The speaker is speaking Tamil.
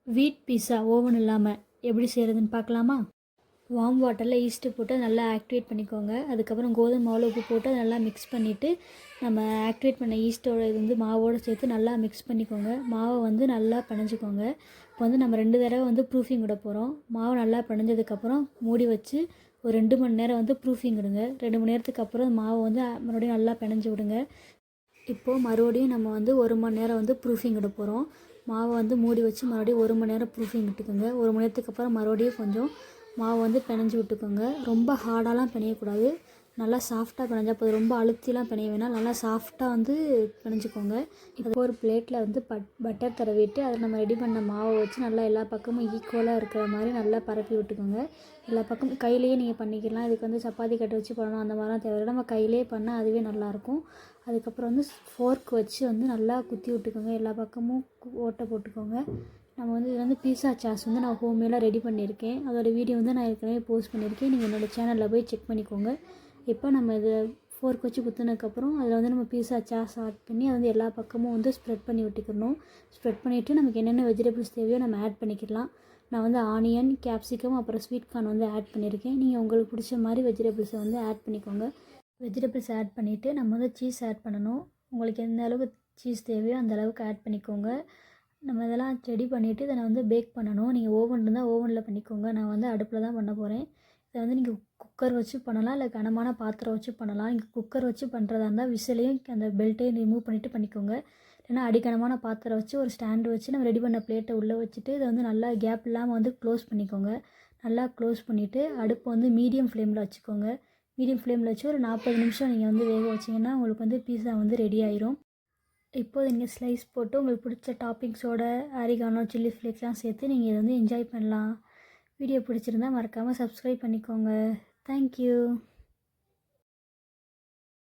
வீட் பீஸா ஓவன் இல்லாமல் எப்படி செய்கிறதுன்னு பார்க்கலாமா? வார்ம் வாட்டரில் ஈஸ்ட்டு போட்டு நல்லா ஆக்டிவேட் பண்ணிக்கோங்க. அதுக்கப்புறம் கோதுமை மாவில் உப்பு போட்டு நல்லா மிக்ஸ் பண்ணிவிட்டு நம்ம ஆக்டிவேட் பண்ண ஈஸ்ட்டோட இது வந்து மாவோடு சேர்த்து நல்லா மிக்ஸ் பண்ணிக்கோங்க. மாவை வந்து நல்லா பிணைஞ்சிக்கோங்க. இப்போ வந்து நம்ம 2 தடவை வந்து ப்ரூஃபிங் விட போகிறோம். மாவு நல்லா பிணைஞ்சதுக்கப்புறம் மூடி வச்சு ஒரு 2 மணி நேரம் வந்து ப்ரூஃபிங் விடுங்க. 2 மணி நேரத்துக்கு அப்புறம் மாவை வந்து மறுபடியும் நல்லா பிணைஞ்சி விடுங்க. இப்போது மறுபடியும் நம்ம வந்து 1 மணி நேரம் வந்து ப்ரூஃபிங் விட போகிறோம். மாவை வந்து மூடி வச்சு மறுபடியும் 1 மணி நேரம் ப்ரூஃபிங் விட்டுக்கோங்க. 1 மணி நேரத்துக்கு அப்புறம் மறுபடியும் கொஞ்சம் மாவு வந்து பிணைஞ்சி விட்டுக்கோங்க. ரொம்ப ஹார்டாலாம் பிணையக்கூடாது, நல்லா சாஃப்டாக பிணைஞ்சா போதும். ரொம்ப அழுத்திலாம் பிணைய வேணாம், நல்லா சாஃப்டாக வந்து பிணைஞ்சிக்கோங்க. இப்போ ஒரு பிளேட்டில் வந்து பட்டர் தடவிட்டு அதில் நம்ம ரெடி பண்ண மாவை வச்சு நல்லா எல்லா பக்கமும் ஈக்குவலாக இருக்கிற மாதிரி நல்லா பரப்பி விட்டுக்கோங்க. எல்லா பக்கமும் கையிலேயே நீங்கள் பண்ணிக்கலாம். இதுக்கு வந்து சப்பாத்தி கட்டை வச்சு பண்ணணும் அந்த மாதிரிலாம் தேவையில்லை, நம்ம கையிலேயே பண்ணால் அதுவே நல்லாயிருக்கும். அதுக்கப்புறம் வந்து ஃபோர்க் வச்சு வந்து நல்லா குத்தி விட்டுக்கோங்க. எல்லா பக்கமும் ஓட்டை போட்டுக்கோங்க. நம்ம வந்து இது வந்து பீஸா சாஸ் வந்து நான் ஹோம்மேடாக ரெடி பண்ணியிருக்கேன். அதோடய வீடியோ வந்து நான் ஏற்கனவே போஸ்ட் பண்ணியிருக்கேன். நீங்கள் என்னோடய சேனலில் போய் செக் பண்ணிக்கோங்க. இப்போ நம்ம இதை ஃபோர்க் வச்சு குத்துனதுக்கப்புறம் அதில் வந்து நம்ம பீஸா சாஸ் ஆட் பண்ணி அதை வந்து எல்லா பக்கமும் வந்து ஸ்ப்ரெட் பண்ணி விட்டுக்கணும். ஸ்ப்ரெட் பண்ணிவிட்டு நமக்கு என்னென்ன வெஜிடபிள்ஸ் தேவையோ நம்ம ஆட் பண்ணிக்கலாம். நான் வந்து ஆனியன், கேப்சிகம், அப்புறம் ஸ்வீட் கார்ன் வந்து ஆட் பண்ணியிருக்கேன். நீங்கள் உங்களுக்கு பிடிச்ச மாதிரி வெஜிடபிள்ஸை வந்து ஆட் பண்ணிக்கோங்க. வெஜிடபிள்ஸ் ஆட் பண்ணிவிட்டு நம்ம வந்து சீஸ் ஆட் பண்ணணும். உங்களுக்கு எந்த அளவுக்கு சீஸ் தேவையோ அந்த அளவுக்கு ஆட் பண்ணிக்கோங்க. நம்ம இதெல்லாம் ரெடி பண்ணிவிட்டு இதை நான் வந்து பேக் பண்ணணும். நீங்கள் ஓவன் இருந்தால் ஓவனில் பண்ணிக்கோங்க. நான் வந்து அடுப்பில் தான் பண்ண போகிறேன். இதை வந்து நீங்கள் குக்கர் வச்சு பண்ணலாம், இல்லை கனமான பாத்திரம் வச்சு பண்ணலாம். நீங்கள் குக்கர் வச்சு பண்ணுறதா இருந்தால் விசிலையும் அந்த பெல்ட்டையும் ரிமூவ் பண்ணிவிட்டு பண்ணிக்கோங்க. இல்லைனா அடிக்கனமான பாத்திரம் வச்சு ஒரு ஸ்டாண்டு வச்சு நம்ம ரெடி பண்ண பிளேட்டை உள்ளே வச்சுட்டு இதை வந்து நல்லா கேப் இல்லாமல் வந்து க்ளோஸ் பண்ணிக்கோங்க. நல்லா க்ளோஸ் பண்ணிவிட்டு அடுப்பு வந்து மீடியம் ஃப்ளேமில் வச்சுக்கோங்க. மீடியம் ஃப்ளேமில் வச்சு ஒரு 40 நிமிஷம் நீங்கள் வந்து வேக வச்சிங்கன்னா உங்களுக்கு வந்து பீஸா வந்து ரெடி ஆயிரும். இப்போது நீங்கள் ஸ்லைஸ் போட்டு உங்களுக்கு பிடிச்ச டாப்பிங்ஸோட ஆரிகானோ, சில்லி ஃப்ளேக்ஸ்லாம் சேர்த்து நீங்கள் இதை வந்து என்ஜாய் பண்ணலாம். வீடியோ பிடிச்சிருந்தா மறக்காமல் சப்ஸ்கிரைப் பண்ணிக்கோங்க. தேங்க்யூ.